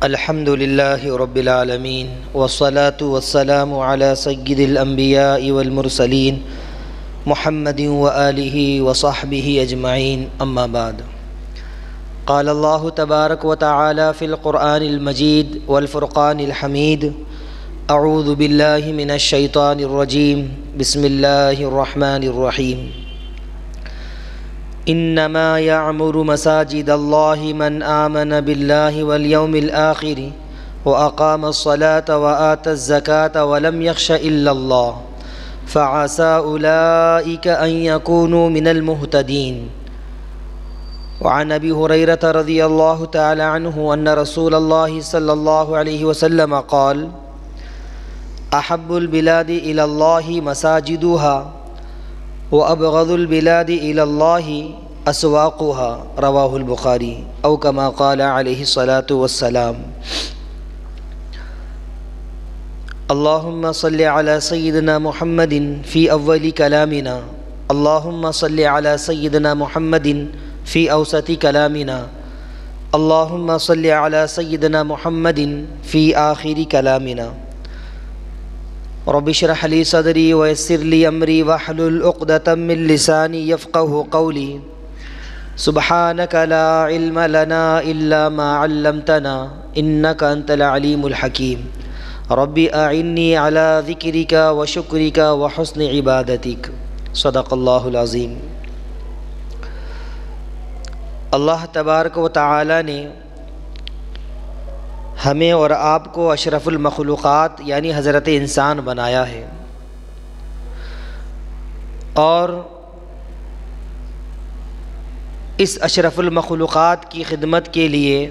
الحمد لله رب العالمين والصلاة والسلام على سيد الأنبياء والمرسلين محمد وآله وصحبه أجمعين أما بعد. قال الله تبارك وتعالى في القرآن المجيد والفرقان الحميد: أعوذ بالله من الشيطان الرجيم بسم الله الرحمن الرحيم. انما يعمر مساجد الله من آمن بالله واليوم الآخر وأقام الصلاة وآتى الزكاة ولم يخش إلا الله فعسى أولئك أن يكونوا من المهتدين. وعن أبي هريرة رضي الله تعالى عنه أن رسول الله صلى الله عليه وسلم قال: أحب البلاد إلى الله مساجدها وأبغض البلاد إلى الله أسواقها. رواه البخاري أو كما قال عليه الصلاة والسلام. اللهم صل على سيدنا محمد في أول كلامنا، اللهم صل على سيدنا محمد في أوسط كلامنا، اللهم صل على سيدنا محمد في آخر كلامنا. رب اشرح لي صدري ويسر لي أمري واحلل عقدة من لساني يفقه قولي. سبحانك لا علم لنا إلا ما علمتنا إنك أنت العليم الحكيم. رب أعني على ذكرك وشكرك وحسن عبادتك. صدق اللہ العظیم. اللہ تبارک و تعالی نے ہمیں اور آپ کو اشرف المخلوقات یعنی حضرت انسان بنایا ہے، اور اس اشرف المخلوقات کی خدمت کے لیے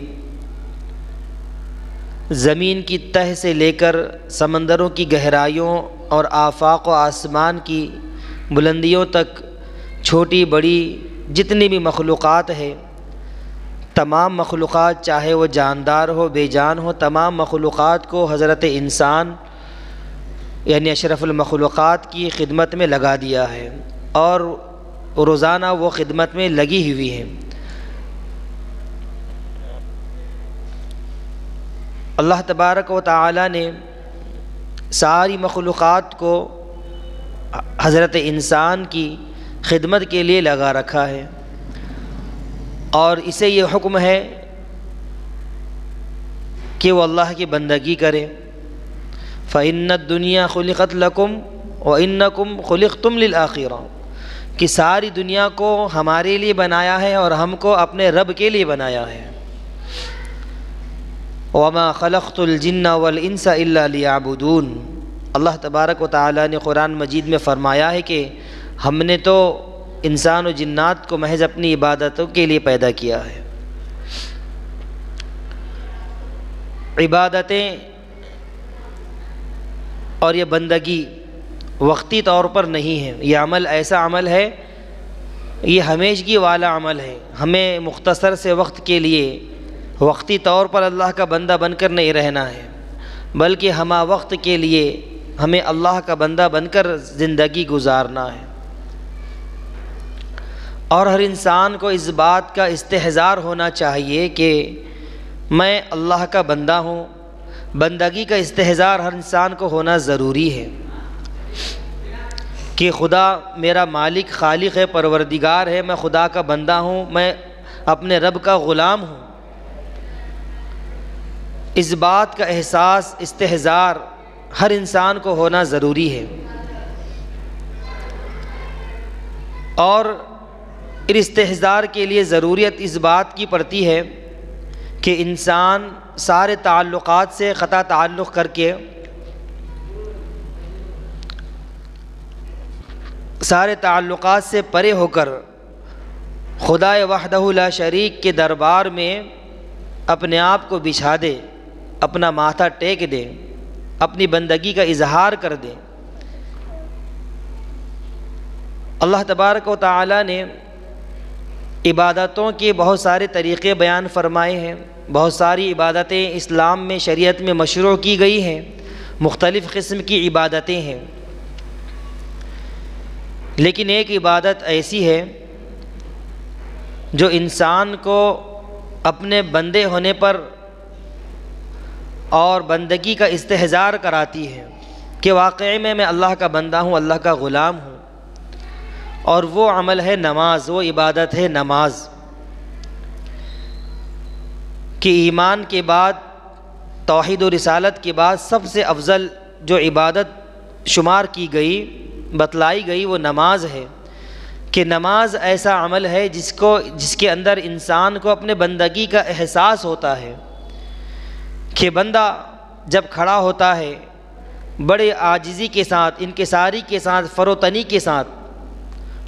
زمین کی تہ سے لے کر سمندروں کی گہرائیوں اور آفاق و آسمان کی بلندیوں تک چھوٹی بڑی جتنی بھی مخلوقات ہے، تمام مخلوقات چاہے وہ جاندار ہو بے جان ہو، تمام مخلوقات کو حضرت انسان یعنی اشرف المخلوقات کی خدمت میں لگا دیا ہے، اور روزانہ وہ خدمت میں لگی ہوئی ہیں. اللہ تبارک و تعالی نے ساری مخلوقات کو حضرت انسان کی خدمت کے لیے لگا رکھا ہے، اور اسے یہ حکم ہے کہ وہ اللہ کی بندگی کرے. فَإِنَّ الدُّنْيَا خُلِقَتْ لَكُمْ وَإِنَّكُمْ خُلِقْتُمْ لِلْآخِرَةِ، کہ ساری دنیا کو ہمارے لیے بنایا ہے اور ہم کو اپنے رب کے لیے بنایا ہے. وَمَا خَلَقْتُ الْجِنَّ وَالْإِنسَ إِلَّا لِيَعْبُدُونَ. اللہ تبارک و تعالی نے قرآن مجید میں فرمایا ہے کہ ہم نے تو انسان و جنات کو محض اپنی عبادتوں کے لیے پیدا کیا ہے. عبادتیں اور یہ بندگی وقتی طور پر نہیں ہے، یہ عمل ایسا عمل ہے، یہ ہمیشگی والا عمل ہے. ہمیں مختصر سے وقت کے لیے وقتی طور پر اللہ کا بندہ بن کر نہیں رہنا ہے، بلکہ ہمہ وقت کے لیے ہمیں اللہ کا بندہ بن کر زندگی گزارنا ہے. اور ہر انسان کو اس بات کا استحضار ہونا چاہیے کہ میں اللہ کا بندہ ہوں. بندگی کا استحضار ہر انسان کو ہونا ضروری ہے کہ خدا میرا مالک خالق ہے، پروردگار ہے، میں خدا کا بندہ ہوں، میں اپنے رب کا غلام ہوں. اس بات کا احساس استحضار ہر انسان کو ہونا ضروری ہے. اور استحضار کے لیے ضروریت اس بات کی پڑتی ہے کہ انسان سارے تعلقات سے قطع تعلق کر کے، سارے تعلقات سے پرے ہو کر خدائے وحدہ لا شریک کے دربار میں اپنے آپ کو بچھا دے، اپنا ماتھا ٹیک دے، اپنی بندگی کا اظہار کر دے. اللہ تبارک و تعالی نے عبادتوں کے بہت سارے طریقے بیان فرمائے ہیں. بہت ساری عبادتیں اسلام میں شریعت میں مشروع کی گئی ہیں، مختلف قسم کی عبادتیں ہیں. لیکن ایک عبادت ایسی ہے جو انسان کو اپنے بندے ہونے پر اور بندگی کا استحضار کراتی ہے کہ واقعی میں اللہ کا بندہ ہوں، اللہ کا غلام ہوں۔ اور وہ عمل ہے نماز، وہ عبادت ہے نماز، کہ ایمان کے بعد، توحید و رسالت کے بعد سب سے افضل جو عبادت شمار کی گئی، بتلائی گئی، وہ نماز ہے۔ کہ نماز ایسا عمل ہے جس کے اندر انسان کو اپنے بندگی کا احساس ہوتا ہے، کہ بندہ جب کھڑا ہوتا ہے بڑے عاجزی کے ساتھ، انکساری کے ساتھ، فروتنی کے ساتھ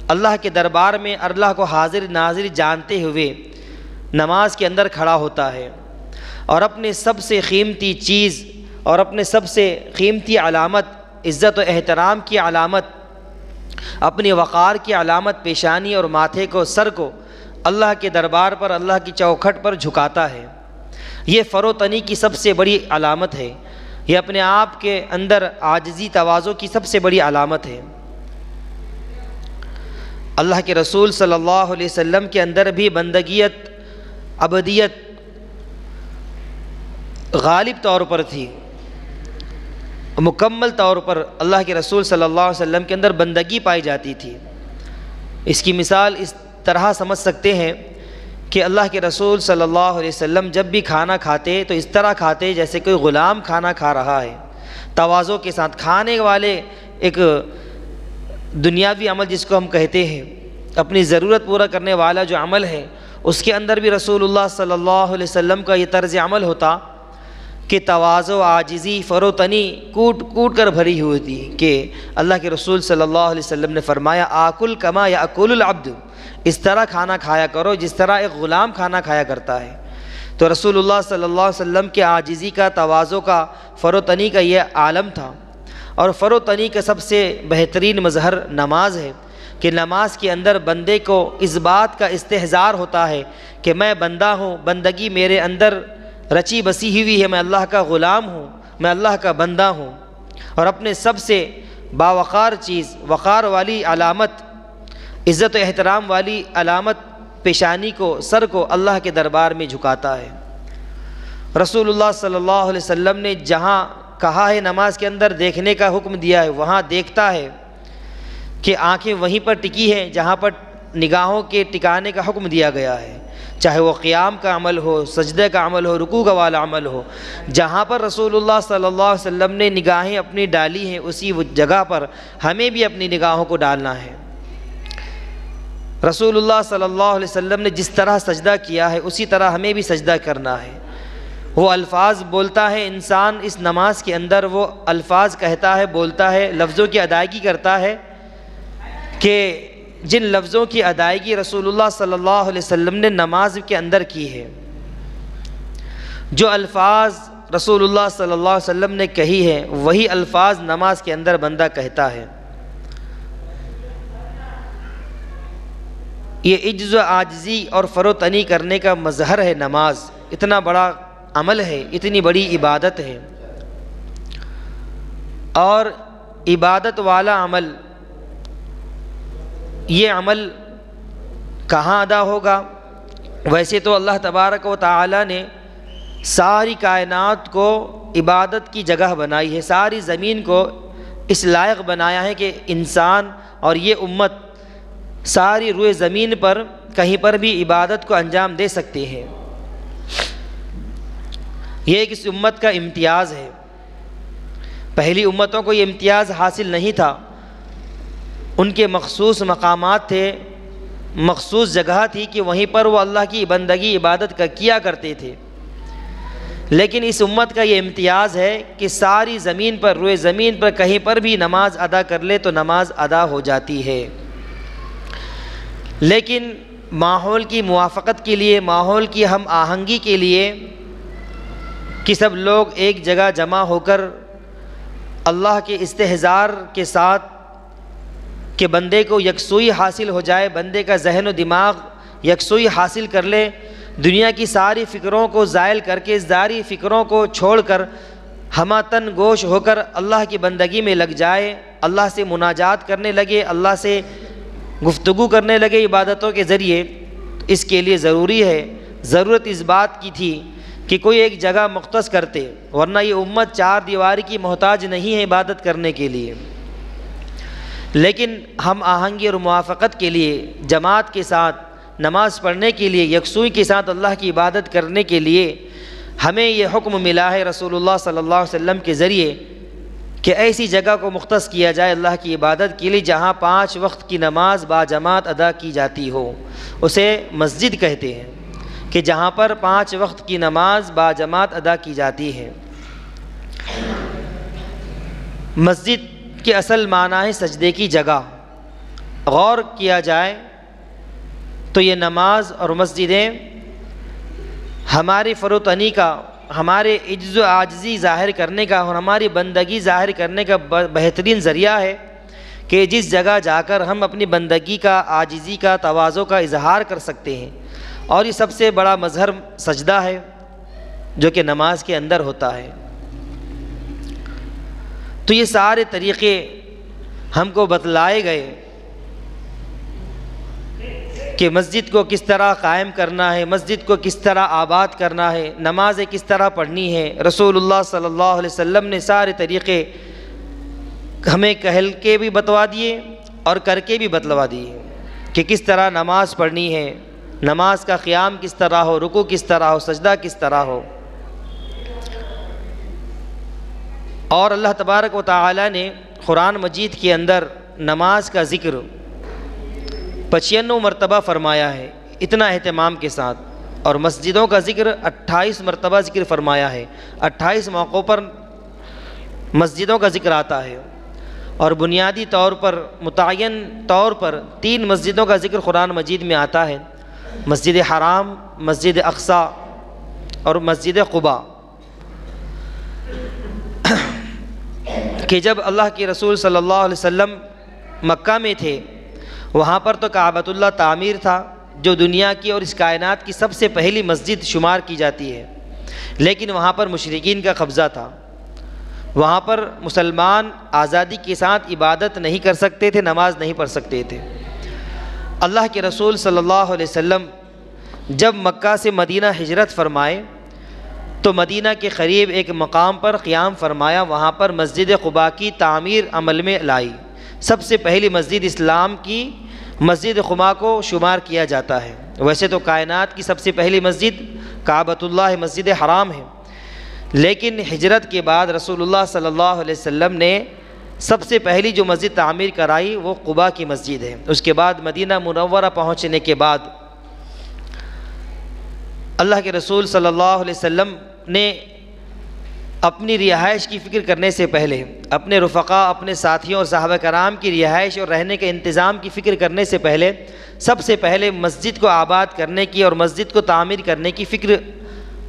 اللہ کے دربار میں اللہ کو حاضر ناظر جانتے ہوئے نماز کے اندر کھڑا ہوتا ہے، اور اپنے سب سے قیمتی چیز اور اپنے سب سے قیمتی علامت، عزت و احترام کی علامت، اپنی وقار کی علامت پیشانی اور ماتھے کو، سر کو اللہ کے دربار پر، اللہ کی چوکھٹ پر جھکاتا ہے۔ یہ فروتنی کی سب سے بڑی علامت ہے، یہ اپنے آپ کے اندر عاجزی تواضع کی سب سے بڑی علامت ہے۔ اللہ کے رسول صلی اللہ علیہ وسلم کے اندر بھی بندگیت، عبدیت غالب طور پر تھی، مکمل طور پر اللہ کے رسول صلی اللہ علیہ وسلم کے اندر بندگی پائی جاتی تھی۔ اس کی مثال اس طرح سمجھ سکتے ہیں کہ اللہ کے رسول صلی اللہ علیہ وسلم جب بھی کھانا کھاتے تو اس طرح کھاتے جیسے کوئی غلام کھانا کھا رہا ہے، تواضع کے ساتھ۔ کھانے والے ایک دنیاوی عمل جس کو ہم کہتے ہیں، اپنی ضرورت پورا کرنے والا جو عمل ہے، اس کے اندر بھی رسول اللہ صلی اللہ علیہ وسلم کا یہ طرز عمل ہوتا کہ تواضع، عاجزی، فروتنی کوٹ کوٹ کر بھری ہوئی تھی۔ کہ اللہ کے رسول صلی اللہ علیہ وسلم نے فرمایا آکل کما یاکل العبد، اس طرح کھانا کھایا کرو جس طرح ایک غلام کھانا کھایا کرتا ہے۔ تو رسول اللہ صلی اللہ علیہ وسلم کے عاجزی کا، تواضع کا، فروتنی کا یہ عالم تھا۔ اور فروتنی کا سب سے بہترین مظہر نماز ہے، کہ نماز کے اندر بندے کو اس بات کا استحضار ہوتا ہے کہ میں بندہ ہوں، بندگی میرے اندر رچی بسی ہوئی ہے، میں اللہ کا غلام ہوں، میں اللہ کا بندہ ہوں۔ اور اپنے سب سے باوقار چیز، وقار والی علامت، عزت و احترام والی علامت پیشانی کو، سر کو اللہ کے دربار میں جھکاتا ہے۔ رسول اللہ صلی اللہ علیہ وسلم نے جہاں کہا ہے نماز کے اندر دیکھنے کا حکم دیا ہے، وہاں دیکھتا ہے کہ آنکھیں وہیں پر ٹکی ہیں جہاں پر نگاہوں کے ٹکانے کا حکم دیا گیا ہے، چاہے وہ قیام کا عمل ہو، سجدے کا عمل ہو، رکوع کا والا عمل ہو۔ جہاں پر رسول اللہ صلی اللہ علیہ وسلم نے نگاہیں اپنی ڈالی ہیں، اسی جگہ پر ہمیں بھی اپنی نگاہوں کو ڈالنا ہے۔ رسول اللہ صلی اللہ علیہ وسلم نے جس طرح سجدہ کیا ہے اسی طرح ہمیں بھی سجدہ کرنا ہے۔ وہ الفاظ بولتا ہے انسان اس نماز کے اندر، وہ الفاظ کہتا ہے، بولتا ہے، لفظوں کی ادائیگی کرتا ہے کہ جن لفظوں کی ادائیگی رسول اللہ صلی اللہ علیہ وسلم نے نماز کے اندر کی ہے، جو الفاظ رسول اللہ صلی اللہ علیہ وسلم نے کہی ہے وہی الفاظ نماز کے اندر بندہ کہتا ہے۔ یہ عجز و عاجزی اور فروتنی کرنے کا مظہر ہے نماز۔ اتنا بڑا عمل ہے، اتنی بڑی عبادت ہے، اور عبادت والا عمل، یہ عمل کہاں ادا ہوگا؟ ویسے تو اللہ تبارک و تعالی نے ساری کائنات کو عبادت کی جگہ بنائی ہے، ساری زمین کو اس لائق بنایا ہے کہ انسان اور یہ امت ساری روئے زمین پر کہیں پر بھی عبادت کو انجام دے سکتے ہیں۔ یہ ایک اس امت کا امتیاز ہے۔ پہلی امتوں کو یہ امتیاز حاصل نہیں تھا، ان کے مخصوص مقامات تھے، مخصوص جگہ تھی کہ وہیں پر وہ اللہ کی بندگی، عبادت کیا کرتے تھے۔ لیکن اس امت کا یہ امتیاز ہے کہ ساری زمین پر، روئے زمین پر کہیں پر بھی نماز ادا کر لے تو نماز ادا ہو جاتی ہے۔ لیکن ماحول کی موافقت کے لیے، ماحول کی ہم آہنگی کے لیے کہ سب لوگ ایک جگہ جمع ہو کر اللہ کے استحضار کے ساتھ کہ بندے کو یکسوئی حاصل ہو جائے، بندے کا ذہن و دماغ یکسوئی حاصل کر لے، دنیا کی ساری فکروں کو زائل کر کے، ساری فکروں کو چھوڑ کر ہمہ تن گوش ہو کر اللہ کی بندگی میں لگ جائے، اللہ سے مناجات کرنے لگے، اللہ سے گفتگو کرنے لگے عبادتوں کے ذریعے۔ اس کے لیے ضروری ہے، ضرورت اس بات کی تھی کہ کوئی ایک جگہ مختص کرتے، ورنہ یہ امت چار دیواری کی محتاج نہیں ہے عبادت کرنے کے لیے، لیکن ہم آہنگی اور موافقت کے لیے جماعت کے ساتھ نماز پڑھنے کے لیے، یکسوئی کے ساتھ اللہ کی عبادت کرنے کے لیے ہمیں یہ حکم ملا ہے رسول اللہ صلی اللہ علیہ وسلم کے ذریعے کہ ایسی جگہ کو مختص کیا جائے اللہ کی عبادت کے لیے جہاں 5 وقت کی نماز باجماعت ادا کی جاتی ہو، اسے مسجد کہتے ہیں، کہ جہاں پر 5 وقت کی نماز باجماعت ادا کی جاتی ہے۔ مسجد کے اصل معنی ہے سجدے کی جگہ۔ غور کیا جائے تو یہ نماز اور مسجدیں ہماری فروتنی کا، ہمارے عجز و عاجزی ظاہر کرنے کا اور ہماری بندگی ظاہر کرنے کا بہترین ذریعہ ہے کہ جس جگہ جا کر ہم اپنی بندگی کا، عاجزی کا، تواضع کا اظہار کر سکتے ہیں، اور یہ سب سے بڑا مظہر سجدہ ہے جو کہ نماز کے اندر ہوتا ہے۔ تو یہ سارے طریقے ہم کو بتلائے گئے کہ مسجد کو کس طرح قائم کرنا ہے، مسجد کو کس طرح آباد کرنا ہے، نمازیں کس طرح پڑھنی ہے۔ رسول اللہ صلی اللہ علیہ وسلم نے سارے طریقے ہمیں کہل کے بھی بتوا دیے اور کر کے بھی بتلوا دیے کہ کس طرح نماز پڑھنی ہے، نماز کا قیام کس طرح ہو، رکوع کس طرح ہو، سجدہ کس طرح ہو۔ اور اللہ تبارک و تعالی نے قرآن مجید کے اندر نماز کا ذکر 95 مرتبہ فرمایا ہے اتنا اہتمام کے ساتھ، اور مسجدوں کا ذکر 28 مرتبہ ذکر فرمایا ہے۔ 28 موقعوں پر مسجدوں کا ذکر آتا ہے، اور بنیادی طور پر متعین طور پر 3 مسجدوں کا ذکر قرآن مجید میں آتا ہے، مسجد حرام، مسجد اقصی اور مسجد قباء، کہ جب اللہ کے رسول صلی اللہ علیہ وسلم مکہ میں تھے وہاں پر تو کعبۃ اللہ تعمیر تھا جو دنیا کی اور اس کائنات کی سب سے پہلی مسجد شمار کی جاتی ہے، لیکن وہاں پر مشرکین کا قبضہ تھا، وہاں پر مسلمان آزادی کے ساتھ عبادت نہیں کر سکتے تھے، نماز نہیں پڑھ سکتے تھے۔ اللہ کے رسول صلی اللہ علیہ وسلم جب مکہ سے مدینہ ہجرت فرمائے تو مدینہ کے قریب ایک مقام پر قیام فرمایا، وہاں پر مسجد قباء کی تعمیر عمل میں لائی۔ سب سے پہلی مسجد اسلام کی مسجد قباء کو شمار کیا جاتا ہے، ویسے تو کائنات کی سب سے پہلی مسجد کعبۃ اللہ مسجد حرام ہے، لیکن ہجرت کے بعد رسول اللہ صلی اللہ علیہ وسلم نے سب سے پہلی جو مسجد تعمیر کرائی وہ قباء کی مسجد ہے۔ اس کے بعد مدینہ منورہ پہنچنے کے بعد اللہ کے رسول صلی اللہ علیہ وسلم نے اپنی رہائش کی فکر کرنے سے پہلے، اپنے رفقاء، اپنے ساتھیوں اور صحابہ کرام کی رہائش اور رہنے کے انتظام کی فکر کرنے سے پہلے سب سے پہلے مسجد کو آباد کرنے کی اور مسجد کو تعمیر کرنے کی فکر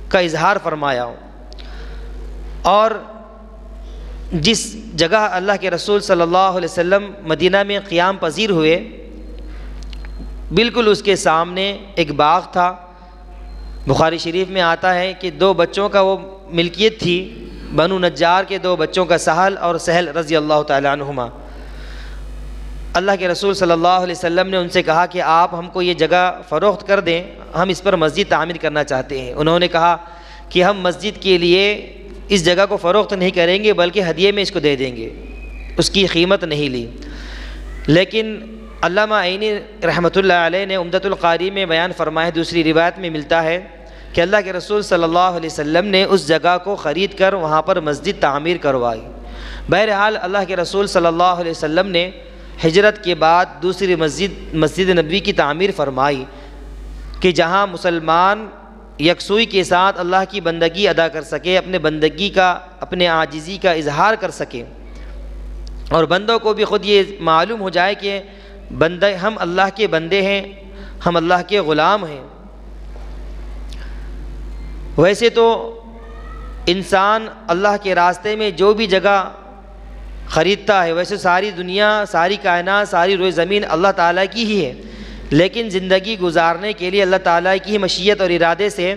کا اظہار فرمایا۔ اور جس جگہ اللہ کے رسول صلی اللہ علیہ وسلم مدینہ میں قیام پذیر ہوئے، بالکل اس کے سامنے ایک باغ تھا۔ بخاری شریف میں آتا ہے کہ 2 بچوں کا وہ ملکیت تھی، بنو نجار کے 2 بچوں کا سہل اور سہل رضی اللہ تعالی عنہما۔ اللہ کے رسول صلی اللہ علیہ وسلم نے ان سے کہا کہ آپ ہم کو یہ جگہ فروخت کر دیں، ہم اس پر مسجد تعمیر کرنا چاہتے ہیں۔ انہوں نے کہا کہ ہم مسجد کے لیے اس جگہ کو فروخت نہیں کریں گے بلکہ ہدیے میں اس کو دے دیں گے، اس کی قیمت نہیں لی۔ لیکن علامہ عینی رحمۃ اللہ علیہ نے عمدۃ القاری میں بیان فرمایا، دوسری روایت میں ملتا ہے کہ اللہ کے رسول صلی اللہ علیہ وسلم نے اس جگہ کو خرید کر وہاں پر مسجد تعمیر کروائی۔ بہرحال اللہ کے رسول صلی اللہ علیہ وسلم نے ہجرت کے بعد دوسری مسجد نبوی کی تعمیر فرمائی کہ جہاں مسلمان یکسوئی کے ساتھ اللہ کی بندگی ادا کر سکے، اپنے بندگی کا، اپنے عاجزی کا اظہار کر سکے، اور بندوں کو بھی خود یہ معلوم ہو جائے کہ ہم اللہ کے بندے ہیں، ہم اللہ کے غلام ہیں۔ ویسے تو انسان اللہ کے راستے میں جو بھی جگہ خریدتا ہے، ویسے ساری دنیا، ساری کائنات، ساری روئے زمین اللہ تعالیٰ کی ہی ہے، لیکن زندگی گزارنے کے لیے اللہ تعالیٰ کی مشیت اور ارادے سے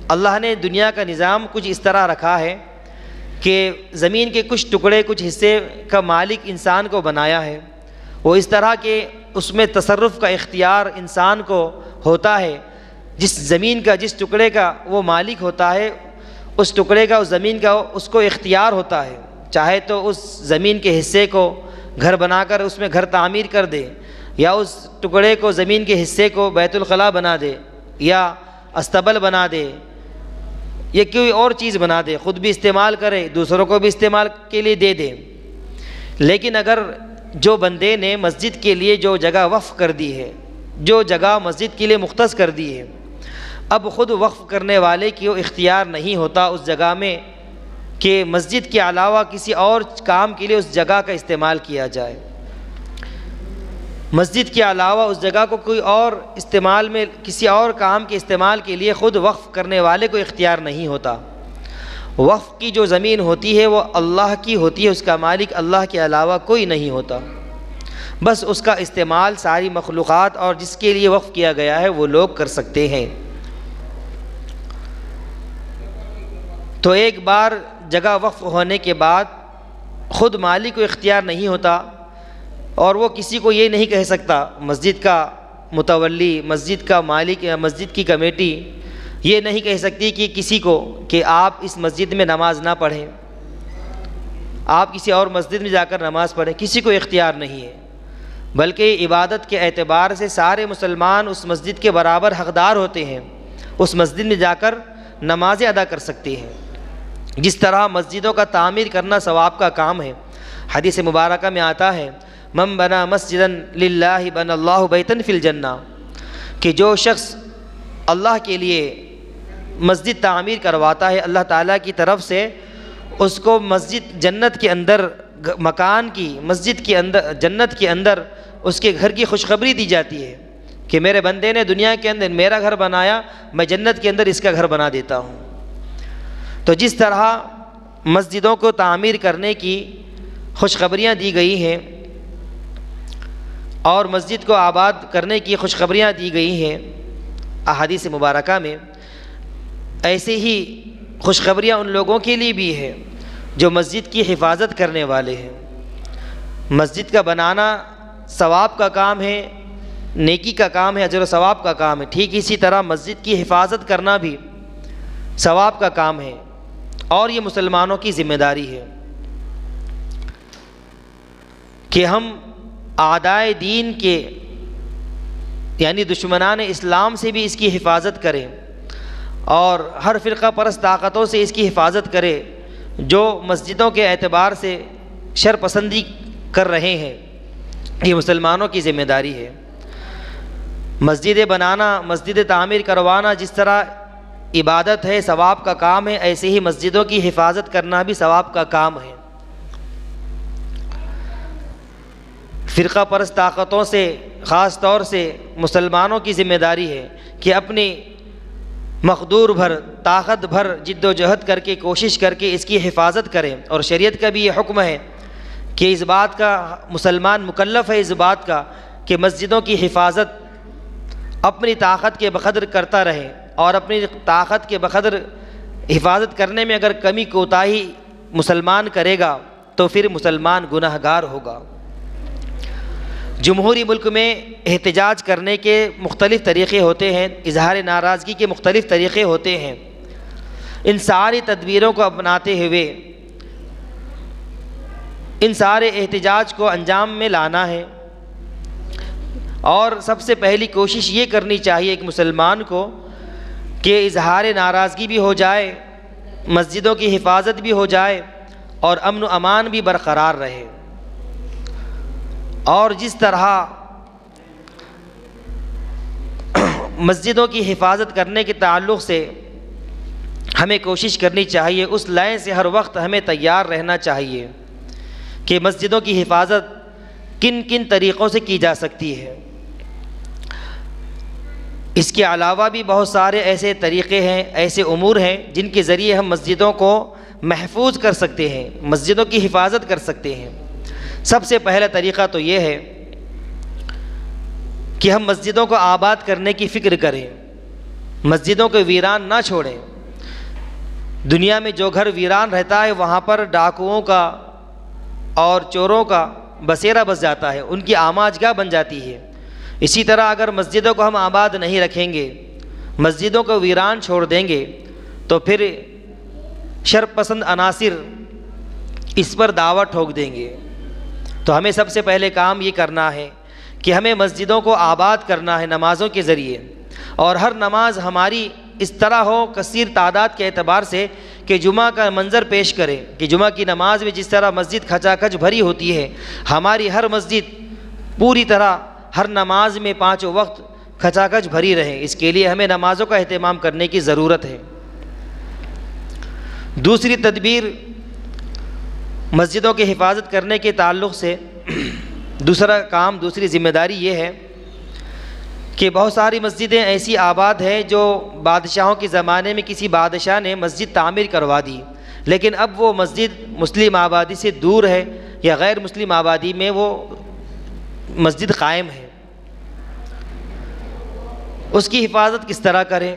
اللہ نے دنیا کا نظام کچھ اس طرح رکھا ہے کہ زمین کے کچھ ٹکڑے، کچھ حصے کا مالک انسان کو بنایا ہے، وہ اس طرح کہ اس میں تصرف کا اختیار انسان کو ہوتا ہے۔ جس زمین کا جس ٹکڑے کا وہ مالک ہوتا ہے، اس ٹکڑے کا اس زمین کا اس کو اختیار ہوتا ہے، چاہے تو اس زمین کے حصے کو گھر بنا کر اس میں گھر تعمیر کر دے، یا اس ٹکڑے کو زمین کے حصے کو بیت الخلاء بنا دے، یا استبل بنا دے، یا کوئی اور چیز بنا دے، خود بھی استعمال کرے، دوسروں کو بھی استعمال کے لیے دے دے۔ لیکن اگر جو بندے نے مسجد کے لیے جو جگہ وقف کر دی ہے، جو جگہ مسجد کے لیے مختص کر دی ہے، اب خود وقف کرنے والے کی وہ اختیار نہیں ہوتا اس جگہ میں کہ مسجد کے علاوہ کسی اور کام کے لیے اس جگہ کا استعمال کیا جائے۔ مسجد کے علاوہ اس جگہ کو کوئی اور استعمال میں کسی اور کام کے استعمال کے لیے خود وقف کرنے والے کو اختیار نہیں ہوتا۔ وقف کی جو زمین ہوتی ہے وہ اللہ کی ہوتی ہے، اس کا مالک اللہ کے علاوہ کوئی نہیں ہوتا، بس اس کا استعمال ساری مخلوقات اور جس کے لیے وقف کیا گیا ہے وہ لوگ کر سکتے ہیں۔ تو ایک بار جگہ وقف ہونے کے بعد خود مالک کو اختیار نہیں ہوتا، اور وہ کسی کو یہ نہیں کہہ سکتا، مسجد کا متولی، مسجد کا مالک یا مسجد کی کمیٹی یہ نہیں کہہ سکتی کہ کسی کو کہ آپ اس مسجد میں نماز نہ پڑھیں، آپ کسی اور مسجد میں جا کر نماز پڑھیں، کسی کو اختیار نہیں ہے، بلکہ عبادت کے اعتبار سے سارے مسلمان اس مسجد کے برابر حقدار ہوتے ہیں، اس مسجد میں جا کر نمازیں ادا کر سکتے ہیں۔ جس طرح مسجدوں کا تعمیر کرنا ثواب کا کام ہے، حدیث مبارکہ میں آتا ہے من بنا مسجدا للہ بنى اللہ بیتا فی الجنہ، کہ جو شخص اللہ کے لیے مسجد تعمیر کرواتا ہے اللہ تعالیٰ کی طرف سے، اس کو مسجد جنت کے اندر مکان کی مسجد کے اندر جنت کے اندر اس کے گھر کی خوشخبری دی جاتی ہے کہ میرے بندے نے دنیا کے اندر میرا گھر بنایا، میں جنت کے اندر اس کا گھر بنا دیتا ہوں۔ تو جس طرح مسجدوں کو تعمیر کرنے کی خوشخبریاں دی گئی ہیں اور مسجد کو آباد کرنے کی خوشخبریاں دی گئی ہیں احادیث مبارکہ میں، ایسے ہی خوشخبریاں ان لوگوں کے لیے بھی ہیں جو مسجد کی حفاظت کرنے والے ہیں۔ مسجد کا بنانا ثواب کا کام ہے، نیکی کا کام ہے، اجر و ثواب کا کام ہے، ٹھیک اسی طرح مسجد کی حفاظت کرنا بھی ثواب کا کام ہے، اور یہ مسلمانوں کی ذمہ داری ہے کہ ہم اعدائے دین کے یعنی دشمنان اسلام سے بھی اس کی حفاظت کریں، اور ہر فرقہ پرست طاقتوں سے اس کی حفاظت کرے جو مسجدوں کے اعتبار سے شر پسندی کر رہے ہیں۔ یہ مسلمانوں کی ذمہ داری ہے۔ مسجد بنانا، مسجد تعمیر کروانا جس طرح عبادت ہے، ثواب کا کام ہے، ایسے ہی مسجدوں کی حفاظت کرنا بھی ثواب کا کام ہے۔ فرقہ پرست طاقتوں سے خاص طور سے مسلمانوں کی ذمہ داری ہے کہ اپنی مقدور بھر طاقت بھر جد و جہد کر کے کوشش کر کے اس کی حفاظت کریں، اور شریعت کا بھی یہ حکم ہے کہ اس بات کا مسلمان مکلف ہے اس بات کا کہ مسجدوں کی حفاظت اپنی طاقت کے بقدر کرتا رہے، اور اپنی طاقت کے بقدر حفاظت کرنے میں اگر کمی کوتاہی مسلمان کرے گا تو پھر مسلمان گناہ گار ہوگا۔ جمہوری ملک میں احتجاج کرنے کے مختلف طریقے ہوتے ہیں، اظہار ناراضگی کے مختلف طریقے ہوتے ہیں، ان ساری تدبیروں کو اپناتے ہوئے ان سارے احتجاج کو انجام میں لانا ہے، اور سب سے پہلی کوشش یہ کرنی چاہیے ایک مسلمان کو کہ اظہار ناراضگی بھی ہو جائے، مسجدوں کی حفاظت بھی ہو جائے، اور امن و امان بھی برقرار رہے۔ اور جس طرح مسجدوں کی حفاظت کرنے کے تعلق سے ہمیں کوشش کرنی چاہیے، اس لائن سے ہر وقت ہمیں تیار رہنا چاہیے کہ مسجدوں کی حفاظت کن کن طریقوں سے کی جا سکتی ہے۔ اس کے علاوہ بھی بہت سارے ایسے طریقے ہیں، ایسے امور ہیں جن کے ذریعے ہم مسجدوں کو محفوظ کر سکتے ہیں، مسجدوں کی حفاظت کر سکتے ہیں۔ سب سے پہلا طریقہ تو یہ ہے کہ ہم مسجدوں کو آباد کرنے کی فکر کریں، مسجدوں کو ویران نہ چھوڑیں۔ دنیا میں جو گھر ویران رہتا ہے وہاں پر ڈاکوؤں کا اور چوروں کا بسیرا بس جاتا ہے، ان کی آماج گاہ بن جاتی ہے۔ اسی طرح اگر مسجدوں کو ہم آباد نہیں رکھیں گے، مسجدوں کو ویران چھوڑ دیں گے تو پھر شر پسند عناصر اس پر دعویٰ ٹھوک دیں گے۔ تو ہمیں سب سے پہلے کام یہ کرنا ہے کہ ہمیں مسجدوں کو آباد کرنا ہے نمازوں کے ذریعے، اور ہر نماز ہماری اس طرح ہو کثیر تعداد کے اعتبار سے کہ جمعہ کا منظر پیش کرے کہ جمعہ کی نماز میں جس طرح مسجد کھچا کھچ بھری ہوتی ہے، ہماری ہر مسجد پوری طرح ہر نماز میں پانچوں وقت کھچا کھچ بھری رہے۔ اس کے لیے ہمیں نمازوں کا اہتمام کرنے کی ضرورت ہے۔ دوسری تدبیر مسجدوں کی حفاظت کرنے کے تعلق سے دوسری ذمہ داری یہ ہے کہ بہت ساری مسجدیں ایسی آباد ہیں جو بادشاہوں کے زمانے میں کسی بادشاہ نے مسجد تعمیر کروا دی، لیکن اب وہ مسجد مسلم آبادی سے دور ہے یا غیر مسلم آبادی میں وہ مسجد قائم ہے۔ اس کی حفاظت کس طرح کریں؟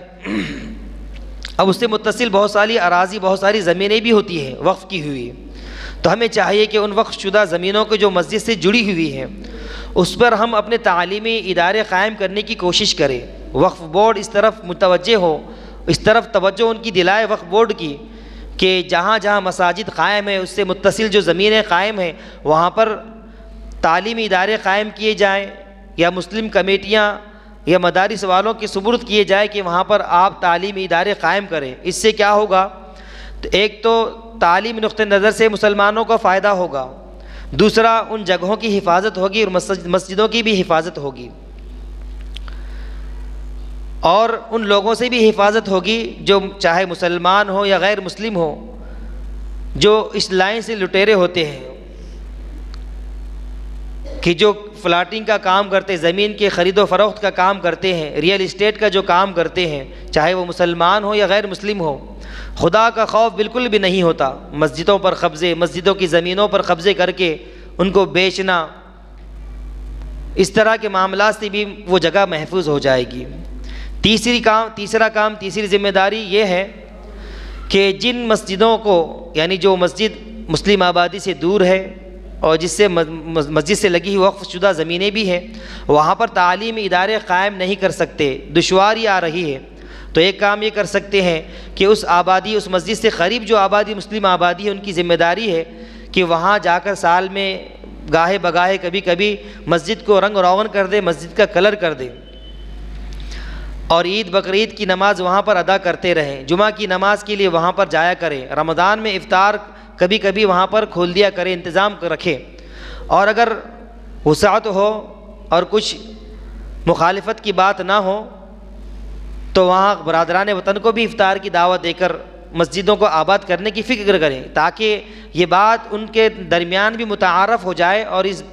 اب اس سے متصل بہت ساری اراضی، بہت ساری زمینیں بھی ہوتی ہیں وقف کی ہوئی، تو ہمیں چاہیے کہ ان وقف شدہ زمینوں کو جو مسجد سے جڑی ہوئی ہیں اس پر ہم اپنے تعلیمی ادارے قائم کرنے کی کوشش کریں۔ وقف بورڈ اس طرف متوجہ ہو، اس طرف توجہ ان کی دلائے وقف بورڈ کی کہ جہاں جہاں مساجد قائم ہیں اس سے متصل جو زمینیں قائم ہیں وہاں پر تعلیمی ادارے قائم کیے جائیں، یا مسلم کمیٹیاں یا مدارس والوں کے سپرد کیے جائے کہ وہاں پر آپ تعلیمی ادارے قائم کریں۔ اس سے کیا ہوگا؟ تو ایک تو تعلیم نقطہ نظر سے مسلمانوں کو فائدہ ہوگا، دوسرا ان جگہوں کی حفاظت ہوگی اور مسجدوں کی بھی حفاظت ہوگی، اور ان لوگوں سے بھی حفاظت ہوگی جو چاہے مسلمان ہو یا غیر مسلم ہو، جو اس لائن سے لٹیرے ہوتے ہیں کہ جو فلاٹنگ کا کام کرتے، زمین کے خرید و فروخت کا کام کرتے ہیں، ریئل اسٹیٹ کا جو کام کرتے ہیں، چاہے وہ مسلمان ہو یا غیر مسلم ہو، خدا کا خوف بالکل بھی نہیں ہوتا۔ مسجدوں پر قبضے، مسجدوں کی زمینوں پر قبضے کر کے ان کو بیچنا، اس طرح کے معاملات سے بھی وہ جگہ محفوظ ہو جائے گی۔ تیسری ذمہ داری یہ ہے کہ جن مسجدوں کو، یعنی جو مسجد مسلم آبادی سے دور ہے اور جس سے مسجد سے لگی ہوئی وقف شدہ زمینیں بھی ہیں، وہاں پر تعلیمی ادارے قائم نہیں کر سکتے، دشواری آ رہی ہے، تو ایک کام یہ کر سکتے ہیں کہ اس مسجد سے قریب جو آبادی مسلم آبادی ہے ان کی ذمہ داری ہے کہ وہاں جا کر سال میں گاہے بگاہے کبھی مسجد کو رنگ روغن کر دے، مسجد کا کلر کر دے، اور عید بقرعید کی نماز وہاں پر ادا کرتے رہیں، جمعہ کی نماز کے لیے وہاں پر جایا کریں، رمضان میں افطار کبھی وہاں پر کھول دیا کریں، انتظام رکھیں، اور اگر وسعت ہو اور کچھ مخالفت کی بات نہ ہو تو وہاں برادران وطن کو بھی افطار کی دعوت دے کر مسجدوں کو آباد کرنے کی فکر کریں، تاکہ یہ بات ان کے درمیان بھی متعارف ہو جائے اور اس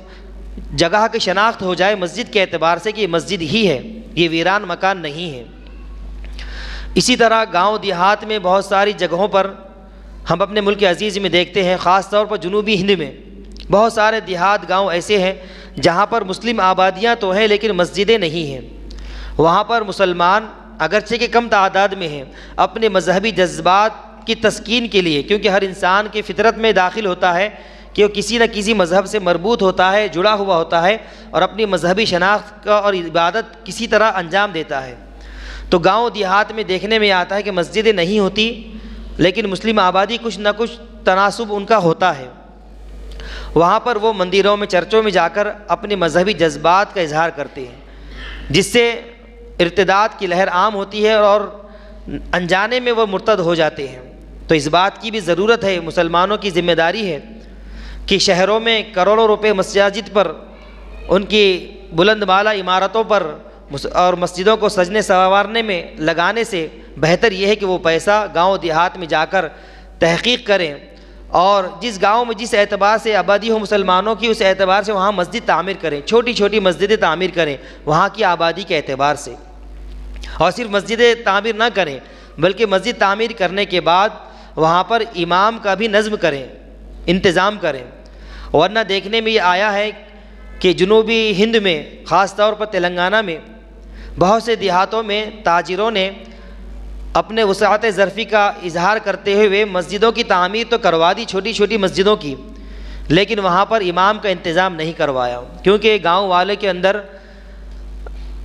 جگہ کی شناخت ہو جائے مسجد کے اعتبار سے کہ یہ مسجد ہی ہے، یہ ویران مکان نہیں ہے۔ اسی طرح گاؤں دیہات میں بہت ساری جگہوں پر ہم اپنے ملک عزیز میں دیکھتے ہیں، خاص طور پر جنوبی ہند میں بہت سارے دیہات گاؤں ایسے ہیں جہاں پر مسلم آبادیاں تو ہیں لیکن مسجدیں نہیں ہیں۔ وہاں پر مسلمان اگرچہ کہ کم تعداد میں ہیں، اپنے مذہبی جذبات کی تسکین کے لیے، کیونکہ ہر انسان کی فطرت میں داخل ہوتا ہے کہ وہ کسی نہ کسی مذہب سے مربوط ہوتا ہے، جڑا ہوا ہوتا ہے، اور اپنی مذہبی شناخت کا اور عبادت کسی طرح انجام دیتا ہے۔ تو گاؤں دیہات میں دیکھنے میں آتا ہے کہ مسجدیں نہیں ہوتی لیکن مسلم آبادی کچھ نہ کچھ تناسب ان کا ہوتا ہے، وہاں پر وہ مندروں میں، چرچوں میں جا کر اپنے مذہبی جذبات کا اظہار کرتے ہیں، جس سے ارتداد کی لہر عام ہوتی ہے اور انجانے میں وہ مرتد ہو جاتے ہیں۔ تو اس بات کی بھی ضرورت ہے، مسلمانوں کی ذمہ داری ہے کہ شہروں میں کروڑوں روپے مساجد پر، ان کی بلند بالا عمارتوں پر اور مسجدوں کو سجنے سنوارنے میں لگانے سے بہتر یہ ہے کہ وہ پیسہ گاؤں دیہات میں جا کر تحقیق کریں، اور جس گاؤں میں جس اعتبار سے آبادی ہو مسلمانوں کی، اس اعتبار سے وہاں مسجد تعمیر کریں، چھوٹی چھوٹی مسجدیں تعمیر کریں وہاں کی آبادی کے اعتبار سے، اور صرف مسجدیں تعمیر نہ کریں بلکہ مسجد تعمیر کرنے کے بعد وہاں پر امام کا بھی نظم کریں، انتظام کریں۔ ورنہ دیکھنے میں یہ آیا ہے کہ جنوبی ہند میں، خاص طور پر تلنگانہ میں، بہت سے دیہاتوں میں تاجروں نے اپنے وسعت ظرفی کا اظہار کرتے ہوئے مسجدوں کی تعمیر تو کروا دی، چھوٹی چھوٹی مسجدوں کی، لیکن وہاں پر امام کا انتظام نہیں کروایا، کیونکہ گاؤں والے کے اندر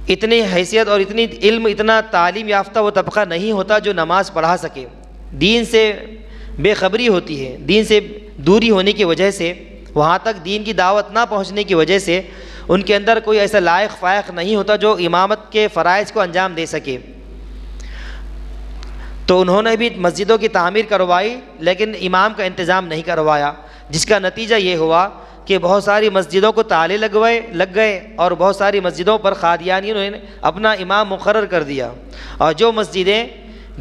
اتنی حیثیت اور اتنی علم، اتنا تعلیم یافتہ وہ طبقہ نہیں ہوتا جو نماز پڑھا سکے۔ دین سے بے خبری ہوتی ہے، دین سے دوری ہونے کی وجہ سے، وہاں تک دین کی دعوت نہ پہنچنے کی وجہ سے ان کے اندر کوئی ایسا لائق فائق نہیں ہوتا جو امامت کے فرائض کو انجام دے سکے۔ تو انہوں نے بھی مسجدوں کی تعمیر کروائی لیکن امام کا انتظام نہیں کروایا، جس کا نتیجہ یہ ہوا کہ بہت ساری مسجدوں کو تالے لگ گئے اور بہت ساری مسجدوں پر قادیانیوں نے اپنا امام مقرر کر دیا، اور جو مسجدیں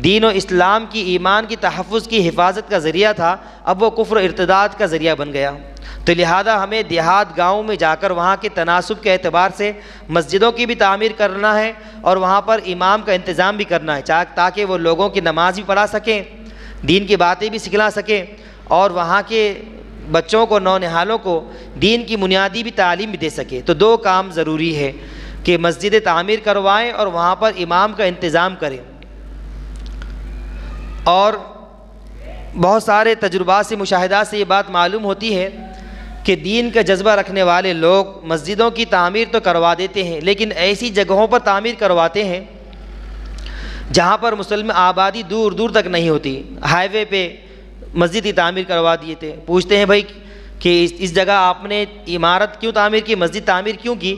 دین و اسلام کی، ایمان کی تحفظ کی حفاظت کا ذریعہ تھا، اب وہ کفر و ارتداد کا ذریعہ بن گیا۔ تو لہذا ہمیں دیہات گاؤں میں جا کر وہاں کے تناسب کے اعتبار سے مسجدوں کی بھی تعمیر کرنا ہے اور وہاں پر امام کا انتظام بھی کرنا ہے، تاکہ وہ لوگوں کی نماز بھی پڑھا سکیں، دین کی باتیں بھی سکھلا سکیں، اور وہاں کے بچوں کو، نونہالوں کو دین کی بنیادی بھی تعلیم بھی دے سکے۔ تو دو کام ضروری ہے کہ مسجد تعمیر کروائیں اور وہاں پر امام کا انتظام کریں۔ اور بہت سارے تجربات سے، مشاہدات سے یہ بات معلوم ہوتی ہے کہ دین کا جذبہ رکھنے والے لوگ مسجدوں کی تعمیر تو کروا دیتے ہیں، لیکن ایسی جگہوں پر تعمیر کرواتے ہیں جہاں پر مسلم آبادی دور دور تک نہیں ہوتی۔ ہائی وے پہ مسجد کی تعمیر کروا دیے تھے، پوچھتے ہیں بھائی کہ اس جگہ آپ نے عمارت کیوں تعمیر کی، مسجد تعمیر کیوں کی؟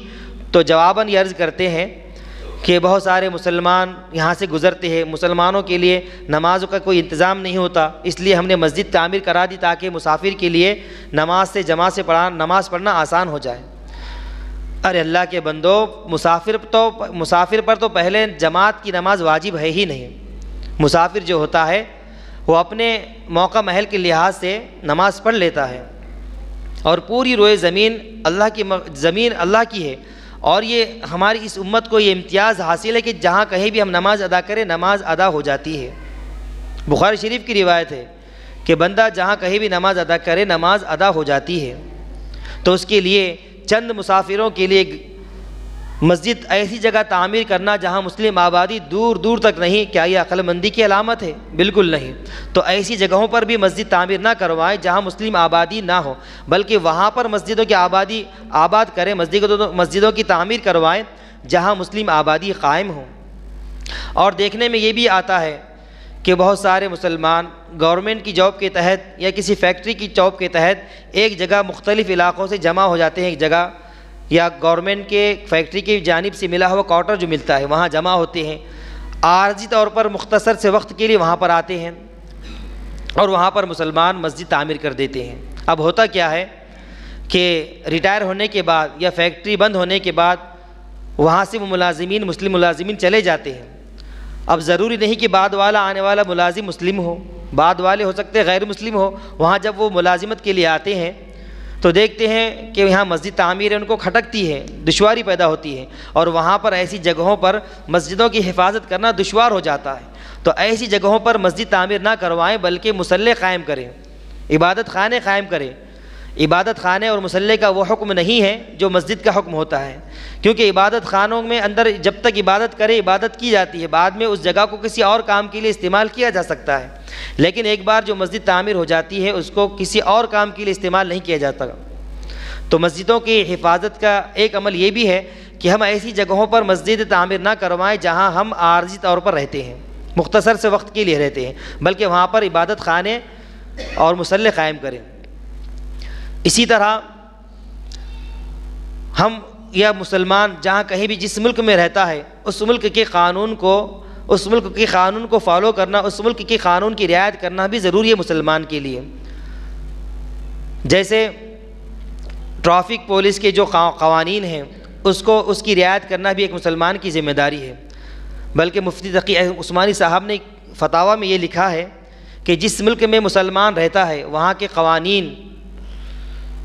تو جواباً یہ عرض کرتے ہیں کہ بہت سارے مسلمان یہاں سے گزرتے ہیں، مسلمانوں کے لیے نمازوں کا کوئی انتظام نہیں ہوتا، اس لیے ہم نے مسجد تعمیر کرا دی تاکہ مسافر کے لیے نماز پڑھنا آسان ہو جائے۔ ارے اللہ کے بندو، مسافر پر تو پہلے جماعت کی نماز واجب ہے ہی نہیں۔ مسافر جو ہوتا ہے وہ اپنے موقع محل کے لحاظ سے نماز پڑھ لیتا ہے، اور پوری روئے زمین اللہ کی ہے، اور یہ ہماری اس امت کو یہ امتیاز حاصل ہے کہ جہاں کہیں بھی ہم نماز ادا کریں نماز ادا ہو جاتی ہے۔ بخاری شریف کی روایت ہے کہ بندہ جہاں کہیں بھی نماز ادا کرے نماز ادا ہو جاتی ہے۔ تو اس کے لیے چند مسافروں کے لیے مسجد ایسی جگہ تعمیر کرنا جہاں مسلم آبادی دور دور تک نہیں، کیا یہ عقل مندی کی علامت ہے؟ بالکل نہیں۔ تو ایسی جگہوں پر بھی مسجد تعمیر نہ کروائیں جہاں مسلم آبادی نہ ہو، بلکہ وہاں پر مسجدوں کی آباد کریں، مسجدوں کی تعمیر کروائیں جہاں مسلم آبادی قائم ہو۔ اور دیکھنے میں یہ بھی آتا ہے کہ بہت سارے مسلمان گورنمنٹ کی جاب کے تحت یا کسی فیکٹری کی جاب کے تحت ایک جگہ مختلف علاقوں سے جمع ہو جاتے ہیں، ایک جگہ یا گورنمنٹ کے فیکٹری کی جانب سے ملا ہوا کوارٹر جو ملتا ہے وہاں جمع ہوتے ہیں، عارضی طور پر مختصر سے وقت کے لیے وہاں پر آتے ہیں اور وہاں پر مسلمان مسجد تعمیر کر دیتے ہیں۔ اب ہوتا کیا ہے کہ ریٹائر ہونے کے بعد یا فیکٹری بند ہونے کے بعد وہاں سے وہ مسلم ملازمین چلے جاتے ہیں۔ اب ضروری نہیں کہ بعد والا آنے والا ملازم مسلم ہو، بعد والے ہو سکتے غیر مسلم ہو۔ وہاں جب وہ ملازمت کے لیے آتے ہیں تو دیکھتے ہیں کہ یہاں مسجد تعمیر ان کو کھٹکتی ہے، دشواری پیدا ہوتی ہے، اور وہاں پر ایسی جگہوں پر مسجدوں کی حفاظت کرنا دشوار ہو جاتا ہے۔ تو ایسی جگہوں پر مسجد تعمیر نہ کروائیں بلکہ مصلی قائم کریں، عبادت خانے قائم کریں۔ عبادت خانے اور مصلی کا وہ حکم نہیں ہے جو مسجد کا حکم ہوتا ہے، کیونکہ عبادت خانوں میں اندر جب تک عبادت کرے عبادت کی جاتی ہے، بعد میں اس جگہ کو کسی اور کام کے لیے استعمال کیا جا سکتا ہے، لیکن ایک بار جو مسجد تعمیر ہو جاتی ہے اس کو کسی اور کام کے لیے استعمال نہیں کیا جاتا۔ تو مسجدوں کی حفاظت کا ایک عمل یہ بھی ہے کہ ہم ایسی جگہوں پر مسجد تعمیر نہ کروائیں جہاں ہم عارضی طور پر رہتے ہیں، مختصر سے وقت کے لیے رہتے ہیں، بلکہ وہاں پر عبادت خانے اور مصلی قائم کریں۔ اسی طرح ہم یا مسلمان جہاں کہیں بھی جس ملک میں رہتا ہے اس ملک کے قانون کو فالو کرنا، اس ملک کے قانون کی رعایت کرنا بھی ضروری ہے مسلمان کے لیے۔ جیسے ٹریفک پولیس کے جو قوانین ہیں اس کی رعایت کرنا بھی ایک مسلمان کی ذمہ داری ہے۔ بلکہ مفتی تقی عثمانی صاحب نے فتاویٰ میں یہ لکھا ہے کہ جس ملک میں مسلمان رہتا ہے وہاں کے قوانین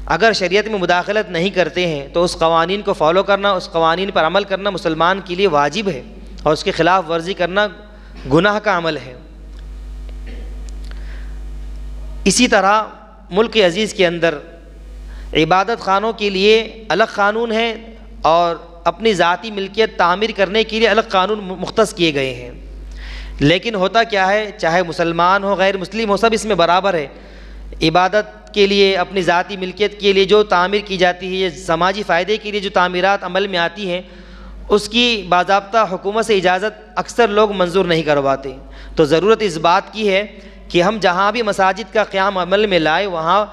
اگر شریعت میں مداخلت نہیں کرتے ہیں تو اس قوانین کو فالو کرنا، اس قوانین پر عمل کرنا مسلمان کے لیے واجب ہے، اور اس کے خلاف ورزی کرنا گناہ کا عمل ہے۔ اسی طرح ملک عزیز کے اندر عبادت خانوں کے لیے الگ قانون ہیں اور اپنی ذاتی ملکیت تعمیر کرنے کے لیے الگ قانون مختص کیے گئے ہیں، لیکن ہوتا کیا ہے، چاہے مسلمان ہو غیر مسلم ہو، سب اس میں برابر ہے۔ عبادت کے لیے، اپنی ذاتی ملکیت کے لیے جو تعمیر کی جاتی ہے، یہ سماجی فائدے کے لیے جو تعمیرات عمل میں آتی ہیں، اس کی باضابطہ حکومت سے اجازت اکثر لوگ منظور نہیں کرواتے۔ تو ضرورت اس بات کی ہے کہ ہم جہاں بھی مساجد کا قیام عمل میں لائے وہاں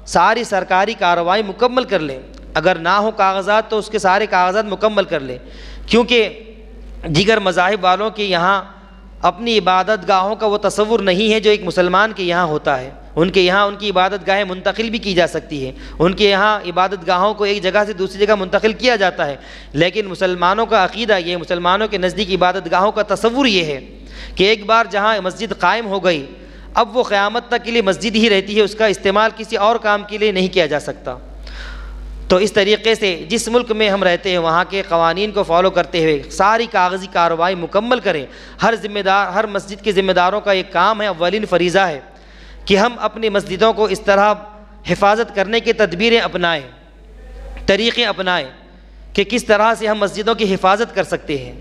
ساری سرکاری کارروائی مکمل کر لیں، اگر نہ ہو کاغذات تو اس کے سارے کاغذات مکمل کر لیں، کیونکہ دیگر مذاہب والوں کے یہاں اپنی عبادت گاہوں کا وہ تصور نہیں ہے جو ایک مسلمان کے یہاں ہوتا ہے۔ ان کے یہاں ان کی عبادت گاہیں منتقل بھی کی جا سکتی ہیں، ان کے یہاں عبادت گاہوں کو ایک جگہ سے دوسری جگہ منتقل کیا جاتا ہے، لیکن مسلمانوں کا عقیدہ یہ، مسلمانوں کے نزدیک عبادت گاہوں کا تصور یہ ہے کہ ایک بار جہاں مسجد قائم ہو گئی اب وہ قیامت تک کے لیے مسجد ہی رہتی ہے، اس کا استعمال کسی اور کام کے لیے نہیں کیا جا سکتا۔ تو اس طریقے سے جس ملک میں ہم رہتے ہیں وہاں کے قوانین کو فالو کرتے ہوئے ساری کاغذی کارروائی مکمل کریں۔ ہر مسجد کے ذمہ داروں کا ایک کام ہے، اولین فریضہ ہے کہ ہم اپنی مسجدوں کو اس طرح حفاظت کرنے کی تدبیریں اپنائیں، طریقے اپنائیں کہ کس طرح سے ہم مسجدوں کی حفاظت کر سکتے ہیں۔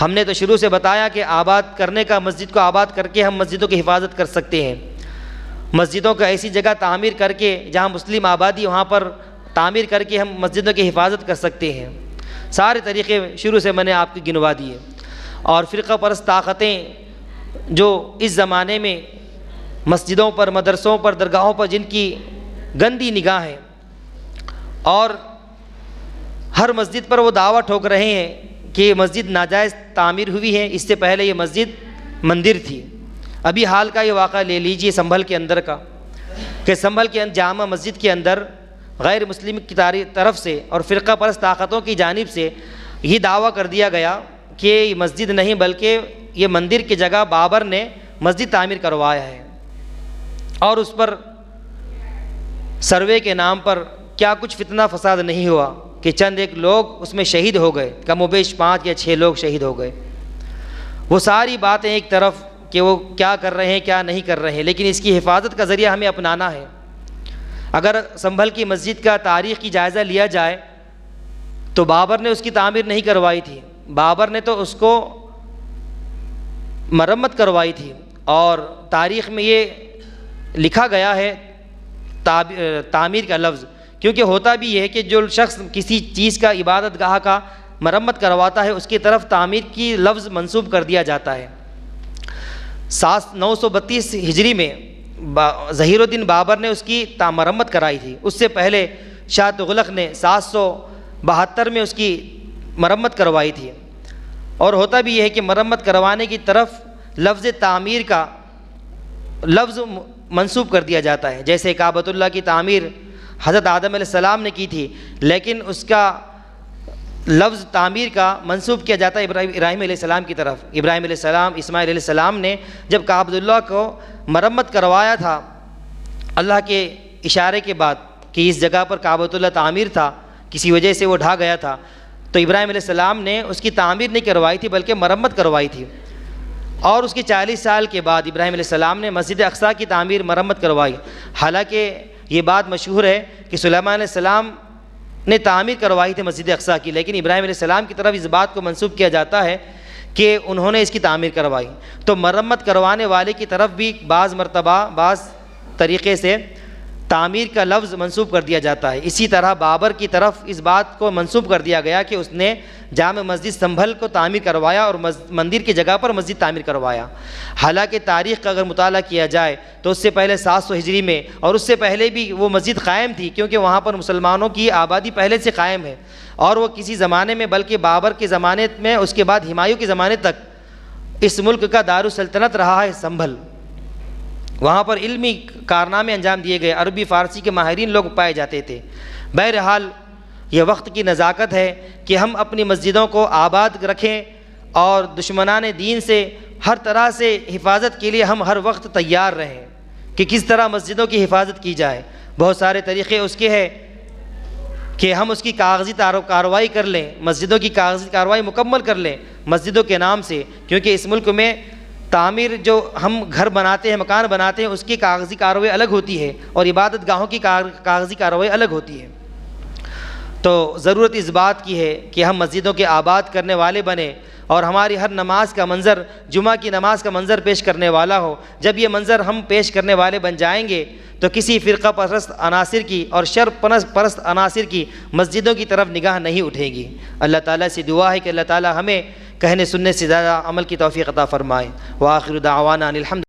ہم نے تو شروع سے بتایا کہ آباد کرنے کا، مسجد کو آباد کر کے ہم مسجدوں کی حفاظت کر سکتے ہیں۔ مسجدوں کو ایسی جگہ تعمیر کر کے جہاں مسلم آبادی وہاں پر تعمیر کر کے ہم مسجدوں کی حفاظت کر سکتے ہیں۔ سارے طریقے شروع سے میں نے آپ کو گنوا دیے۔ اور فرقہ پرست طاقتیں جو اس زمانے میں مسجدوں پر، مدرسوں پر، درگاہوں پر جن کی گندی نگاہ ہے اور ہر مسجد پر وہ دعویٰ ٹھوک رہے ہیں کہ یہ مسجد ناجائز تعمیر ہوئی ہے، اس سے پہلے یہ مسجد مندر تھی۔ ابھی حال کا یہ واقعہ لے لیجئے سنبھل کے اندر کا، کہ سنبھل کے جامع مسجد کے اندر غیر مسلم کی طرف سے اور فرقہ پرست طاقتوں کی جانب سے یہ دعویٰ کر دیا گیا کہ یہ مسجد نہیں بلکہ یہ مندر کی جگہ بابر نے مسجد تعمیر کروایا ہے، اور اس پر سروے کے نام پر کیا کچھ فتنہ فساد نہیں ہوا کہ چند ایک لوگ اس میں شہید ہو گئے، کم و بیش 5 یا 6 لوگ شہید ہو گئے۔ وہ ساری باتیں ایک طرف کہ وہ کیا کر رہے ہیں کیا نہیں کر رہے ہیں، لیکن اس کی حفاظت کا ذریعہ ہمیں اپنانا ہے۔ اگر سنبھل کی مسجد کا تاریخ کی جائزہ لیا جائے تو بابر نے اس کی تعمیر نہیں کروائی تھی، بابر نے تو اس کو مرمت کروائی تھی، اور تاریخ میں یہ لکھا گیا ہے تعمیر کا لفظ، کیونکہ ہوتا بھی یہ ہے کہ جو شخص کسی چیز کا عبادت گاہ کا مرمت کرواتا ہے اس کی طرف تعمیر کی لفظ منسوب کر دیا جاتا ہے۔ 932 ہجری میں ظہیر الدین بابر نے اس کی مرمت کرائی تھی، اس سے پہلے شاہ تغلق نے 772 میں اس کی مرمت کروائی تھی۔ اور ہوتا بھی یہ ہے کہ مرمت کروانے کی طرف لفظ تعمیر کا لفظ منسوب کر دیا جاتا ہے، جیسے کعبۃ اللہ کی تعمیر حضرت آدم علیہ السلام نے کی تھی، لیکن اس کا لفظ تعمیر کا منسوب کیا جاتا ہے ابراہیم علیہ السلام کی طرف۔ ابراہیم علیہ السلام، اسماعیل علیہ السلام نے جب کعبۃ اللہ کو مرمت کروایا تھا اللہ کے اشارے کے بعد کہ اس جگہ پر کعبۃ اللہ تعمیر تھا، کسی وجہ سے وہ ڈھا گیا تھا، تو ابراہیم علیہ السلام نے اس کی تعمیر نہیں کروائی تھی بلکہ مرمت کروائی تھی۔ اور اس کے 40 سال کے بعد ابراہیم علیہ السلام نے مسجد اقصیٰ کی تعمیر مرمت کروائی۔ حالانکہ یہ بات مشہور ہے کہ سلیمان علیہ السلام نے تعمیر کروائی تھی مسجد اقصیٰ کی، لیکن ابراہیم علیہ السلام کی طرف اس بات کو منسوب کیا جاتا ہے کہ انہوں نے اس کی تعمیر کروائی۔ تو مرمت کروانے والے کی طرف بھی بعض مرتبہ بعض طریقے سے تعمیر کا لفظ منسوب کر دیا جاتا ہے۔ اسی طرح بابر کی طرف اس بات کو منسوب کر دیا گیا کہ اس نے جامع مسجد سنبھل کو تعمیر کروایا اور مندر کی جگہ پر مسجد تعمیر کروایا۔ حالانکہ تاریخ کا اگر مطالعہ کیا جائے تو اس سے پہلے 700 ہجری میں اور اس سے پہلے بھی وہ مسجد قائم تھی، کیونکہ وہاں پر مسلمانوں کی آبادی پہلے سے قائم ہے، اور وہ کسی زمانے میں بلکہ بابر کے زمانے میں اس کے بعد ہمایوں کے زمانے تک اس ملک کا دارالسلطنت رہا ہے سنبھل۔ وہاں پر علمی کارنامے انجام دیے گئے، عربی فارسی کے ماہرین لوگ پائے جاتے تھے۔ بہرحال یہ وقت کی نزاکت ہے کہ ہم اپنی مسجدوں کو آباد رکھیں اور دشمنان دین سے ہر طرح سے حفاظت کے لیے ہم ہر وقت تیار رہیں کہ کس طرح مسجدوں کی حفاظت کی جائے۔ بہت سارے طریقے اس کے ہیں کہ ہم اس کی کاغذی کارروائی کر لیں، مسجدوں کی کاغذی کارروائی مکمل کر لیں مسجدوں کے نام سے، کیونکہ اس ملک میں تعمیر جو ہم گھر بناتے ہیں، مکان بناتے ہیں، اس کی کاغذی کارروائی الگ ہوتی ہے اور عبادت گاہوں کی کاغذی کارروائی الگ ہوتی ہے۔ تو ضرورت اس بات کی ہے کہ ہم مسجدوں کے آباد کرنے والے بنیں اور ہماری ہر نماز کا منظر جمعہ کی نماز کا منظر پیش کرنے والا ہو۔ جب یہ منظر ہم پیش کرنے والے بن جائیں گے تو کسی فرقہ پرست عناصر کی اور شر پرست عناصر کی مسجدوں کی طرف نگاہ نہیں اٹھے گی۔ اللہ تعالیٰ سے دعا ہے کہ اللہ تعالیٰ ہمیں کہنے سننے سے زیادہ عمل کی توفیق عطا فرمائے۔ وآخر دعوانا ان الحمد